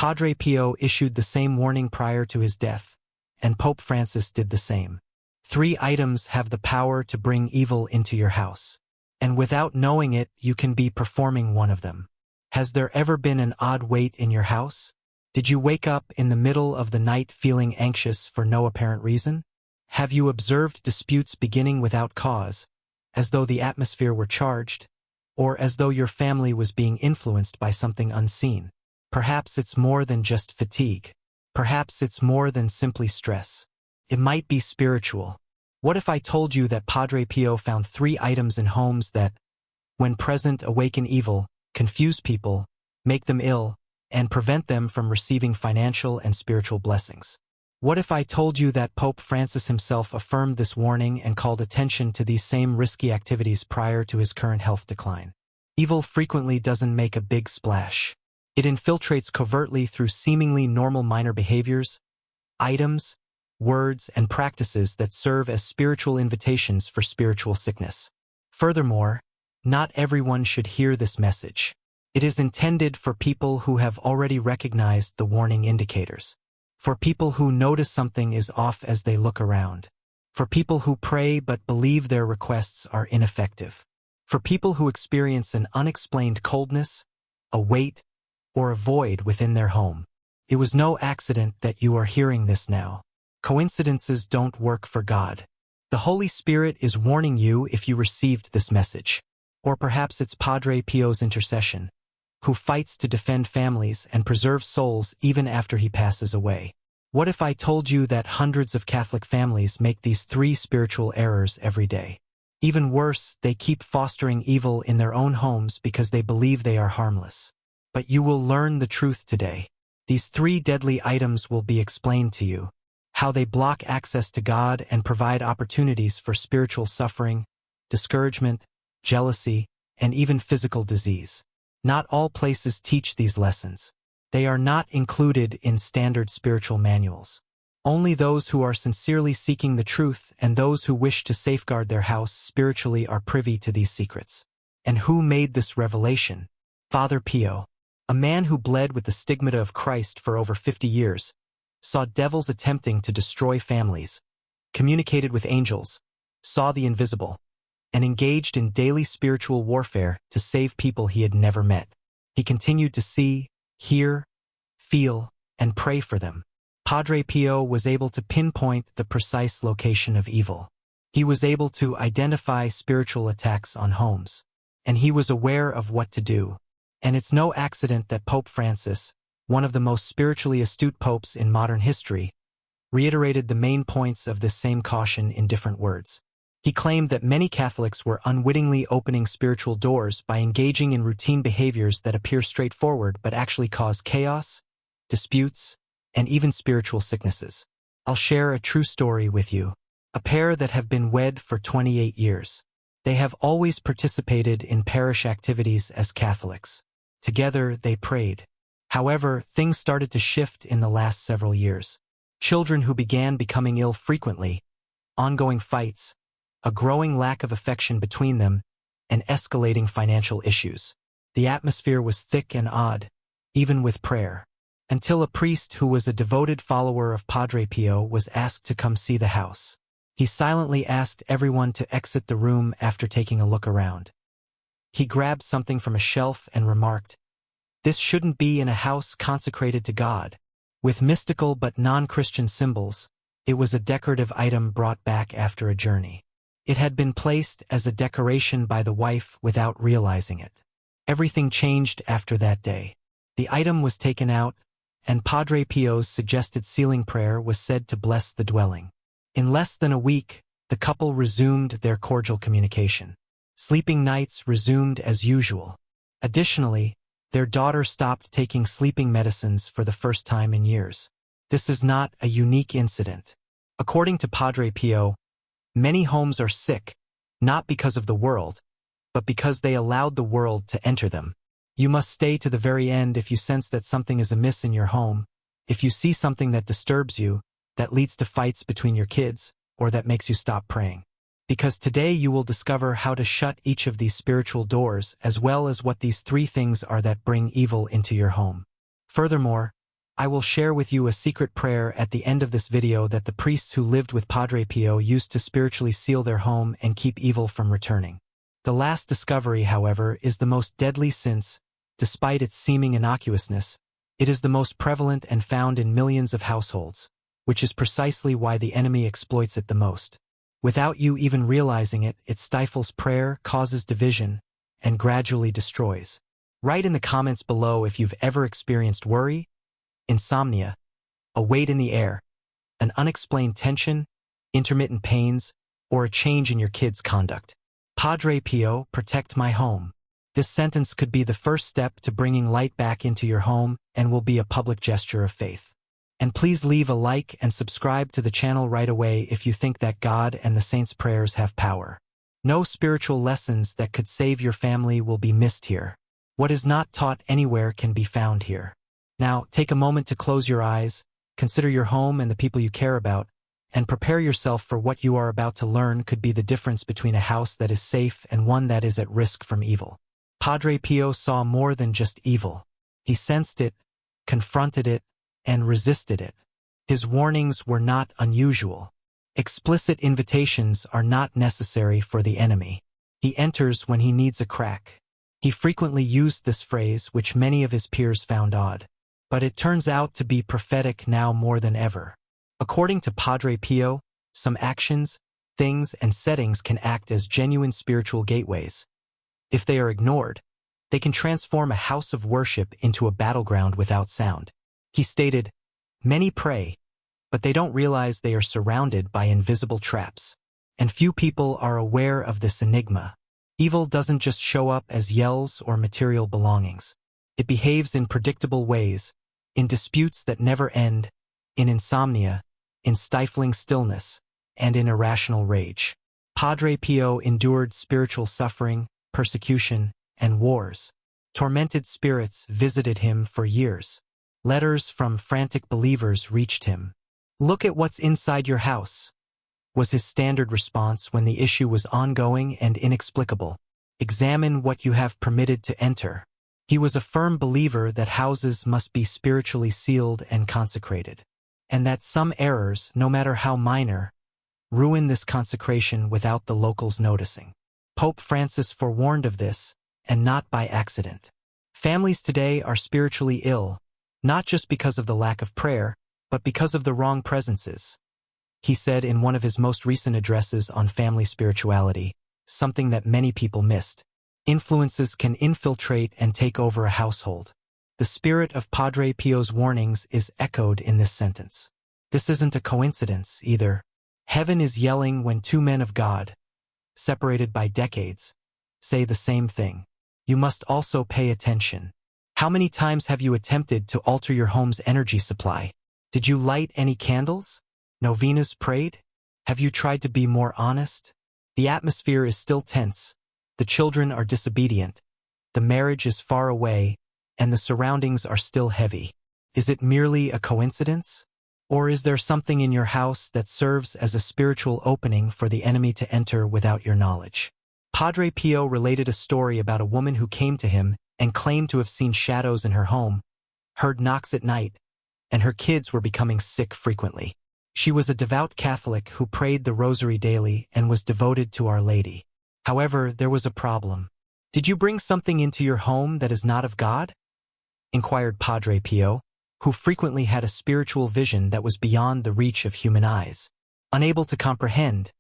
Padre Pio issued the same warning prior to his death, and Pope Francis did the same. 3 items have the power to bring evil into your house, and without knowing it, you can be performing one of them. Has there ever been an odd weight in your house? Did you wake up in the middle of the night feeling anxious for no apparent reason? Have you observed disputes beginning without cause, as though the atmosphere were charged, or as though your family was being influenced by something unseen? Perhaps it's more than just fatigue. Perhaps it's more than simply stress. It might be spiritual. What if I told you that Padre Pio found 3 items in homes that, when present, awaken evil, confuse people, make them ill, and prevent them from receiving financial and spiritual blessings? What if I told you that Pope Francis himself affirmed this warning and called attention to these same risky activities prior to his current health decline? Evil frequently doesn't make a big splash. It infiltrates covertly through seemingly normal minor behaviors, items, words, and practices that serve as spiritual invitations for spiritual sickness. Furthermore, not everyone should hear this message. It is intended for people who have already recognized the warning indicators, for people who notice something is off as they look around, for people who pray but believe their requests are ineffective, for people who experience an unexplained coldness, a weight, or a void within their home. It was no accident that you are hearing this now. Coincidences don't work for God. The Holy Spirit is warning you if you received this message. Or perhaps it's Padre Pio's intercession, who fights to defend families and preserve souls even after he passes away. What if I told you that hundreds of Catholic families make these 3 spiritual errors every day? Even worse, they keep fostering evil in their own homes because they believe they are harmless. But you will learn the truth today. These 3 deadly items will be explained to you. How they block access to God and provide opportunities for spiritual suffering, discouragement, jealousy, and even physical disease. Not all places teach these lessons. They are not included in standard spiritual manuals. Only those who are sincerely seeking the truth and those who wish to safeguard their house spiritually are privy to these secrets. And who made this revelation? Father Pio, a man who bled with the stigmata of Christ for over 50 years, saw devils attempting to destroy families, communicated with angels, saw the invisible, and engaged in daily spiritual warfare to save people he had never met. He continued to see, hear, feel, and pray for them. Padre Pio was able to pinpoint the precise location of evil. He was able to identify spiritual attacks on homes, and he was aware of what to do. And it's no accident that Pope Francis, one of the most spiritually astute popes in modern history, reiterated the main points of this same caution in different words. He claimed that many Catholics were unwittingly opening spiritual doors by engaging in routine behaviors that appear straightforward but actually cause chaos, disputes, and even spiritual sicknesses. I'll share a true story with you. A pair that have been wed for 28 years. They have always participated in parish activities as Catholics. Together, they prayed. However, things started to shift in the last several years. Children who began becoming ill frequently, ongoing fights, a growing lack of affection between them, and escalating financial issues. The atmosphere was thick and odd, even with prayer, until a priest who was a devoted follower of Padre Pio was asked to come see the house. He silently asked everyone to exit the room after taking a look around. He grabbed something from a shelf and remarked, "This shouldn't be in a house consecrated to God." With mystical but non-Christian symbols, it was a decorative item brought back after a journey. It had been placed as a decoration by the wife without realizing it. Everything changed after that day. The item was taken out, and Padre Pio's suggested sealing prayer was said to bless the dwelling. In less than a week, the couple resumed their cordial communication. Sleeping nights resumed as usual. Additionally, their daughter stopped taking sleeping medicines for the first time in years. This is not a unique incident. According to Padre Pio, many homes are sick, not because of the world, but because they allowed the world to enter them. You must stay to the very end if you sense that something is amiss in your home, if you see something that disturbs you, that leads to fights between your kids, or that makes you stop praying. Because today you will discover how to shut each of these spiritual doors as well as what these 3 things are that bring evil into your home. Furthermore, I will share with you a secret prayer at the end of this video that the priests who lived with Padre Pio used to spiritually seal their home and keep evil from returning. The last discovery, however, is the most deadly since, despite its seeming innocuousness, it is the most prevalent and found in millions of households, which is precisely why the enemy exploits it the most. Without you even realizing it, it stifles prayer, causes division, and gradually destroys. Write in the comments below if you've ever experienced worry, insomnia, a weight in the air, an unexplained tension, intermittent pains, or a change in your kid's conduct. Padre Pio, protect my home. This sentence could be the first step to bringing light back into your home and will be a public gesture of faith. And please leave a like and subscribe to the channel right away if you think that God and the saints' prayers have power. No spiritual lessons that could save your family will be missed here. What is not taught anywhere can be found here. Now, take a moment to close your eyes, consider your home and the people you care about, and prepare yourself for what you are about to learn could be the difference between a house that is safe and one that is at risk from evil. Padre Pio saw more than just evil. He sensed it, confronted it, and resisted it. His warnings were not unusual. Explicit invitations are not necessary for the enemy. He enters when he needs a crack. He frequently used this phrase, which many of his peers found odd. But it turns out to be prophetic now more than ever. According to Padre Pio, some actions, things, and settings can act as genuine spiritual gateways. If they are ignored, they can transform a house of worship into a battleground without sound. He stated, "Many pray, but they don't realize they are surrounded by invisible traps. And few people are aware of this enigma. Evil doesn't just show up as yells or material belongings. It behaves in predictable ways, in disputes that never end, in insomnia, in stifling stillness, and in irrational rage." Padre Pio endured spiritual suffering, persecution, and wars. Tormented spirits visited him for years. Letters from frantic believers reached him. "Look at what's inside your house," was his standard response when the issue was ongoing and inexplicable. "Examine what you have permitted to enter." He was a firm believer that houses must be spiritually sealed and consecrated, and that some errors, no matter how minor, ruin this consecration without the locals noticing. Pope Francis forewarned of this, and not by accident. Families today are spiritually ill, not just because of the lack of prayer, but because of the wrong presences. He said in one of his most recent addresses on family spirituality, something that many people missed. Influences can infiltrate and take over a household. The spirit of Padre Pio's warnings is echoed in this sentence. This isn't a coincidence, either. Heaven is yelling when two men of God, separated by decades, say the same thing. You must also pay attention. How many times have you attempted to alter your home's energy supply? Did you light any candles? Novenas prayed? Have you tried to be more honest? The atmosphere is still tense. The children are disobedient. The marriage is far away, and the surroundings are still heavy. Is it merely a coincidence? Or is there something in your house that serves as a spiritual opening for the enemy to enter without your knowledge? Padre Pio related a story about a woman who came to him and claimed to have seen shadows in her home, heard knocks at night, and her kids were becoming sick frequently. She was a devout Catholic who prayed the rosary daily and was devoted to Our Lady. However, there was a problem. "Did you bring something into your home that is not of God?" inquired Padre Pio, who frequently had a spiritual vision that was beyond the reach of human eyes. Unable to comprehend,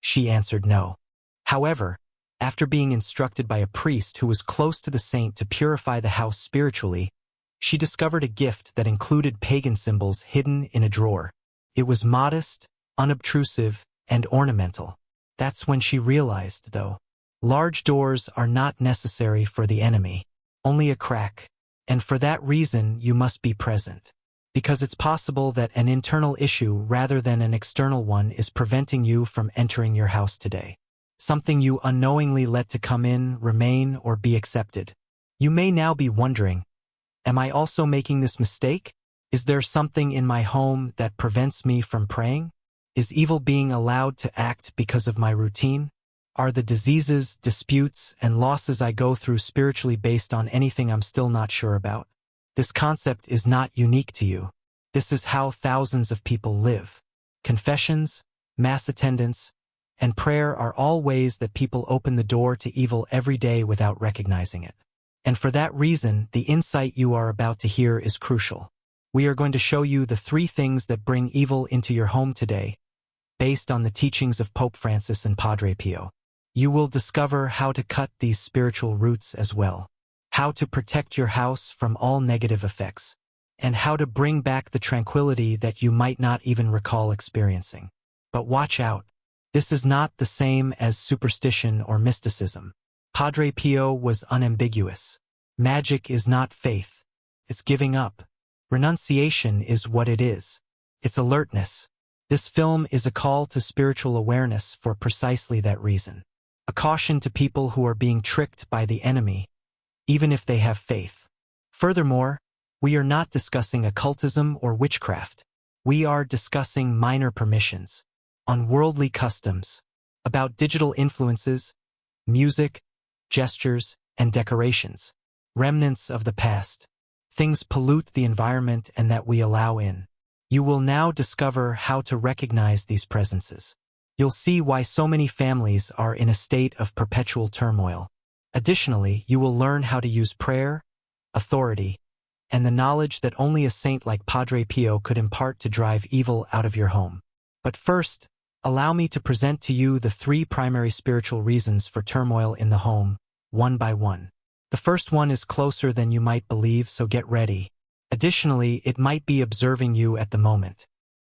she answered no. However, after being instructed by a priest who was close to the saint to purify the house spiritually, she discovered a gift that included pagan symbols hidden in a drawer. It was modest, unobtrusive, and ornamental. That's when she realized, though, large doors are not necessary for the enemy, only a crack, and for that reason you must be present. Because it's possible that an internal issue rather than an external one is preventing you from entering your house today. Something you unknowingly let to come in, remain, or be accepted. You may now be wondering, am I also making this mistake? Is there something in my home that prevents me from praying? Is evil being allowed to act because of my routine? Are the diseases, disputes, and losses I go through spiritually based on anything I'm still not sure about? This concept is not unique to you. This is how thousands of people live. Confessions, mass attendance, and prayer are all ways that people open the door to evil every day without recognizing it. And for that reason, the insight you are about to hear is crucial. We are going to show you the 3 things that bring evil into your home today, based on the teachings of Pope Francis and Padre Pio. You will discover how to cut these spiritual roots as well, how to protect your house from all negative effects, and how to bring back the tranquility that you might not even recall experiencing. But watch out. This is not the same as superstition or mysticism. Padre Pio was unambiguous. Magic is not faith. It's giving up. Renunciation is what it is. It's alertness. This film is a call to spiritual awareness for precisely that reason. A caution to people who are being tricked by the enemy, even if they have faith. Furthermore, we are not discussing occultism or witchcraft. We are discussing minor permissions, unworldly customs, about digital influences, music, gestures, and decorations, remnants of the past. Things pollute the environment and that we allow in. You will now discover how to recognize these presences. You'll see why so many families are in a state of perpetual turmoil. Additionally, you will learn how to use prayer, authority, and the knowledge that only a saint like Padre Pio could impart to drive evil out of your home. But first, allow me to present to you the 3 primary spiritual reasons for turmoil in the home, one by one. The first one is closer than you might believe, so get ready. Additionally, it might be observing you at the moment.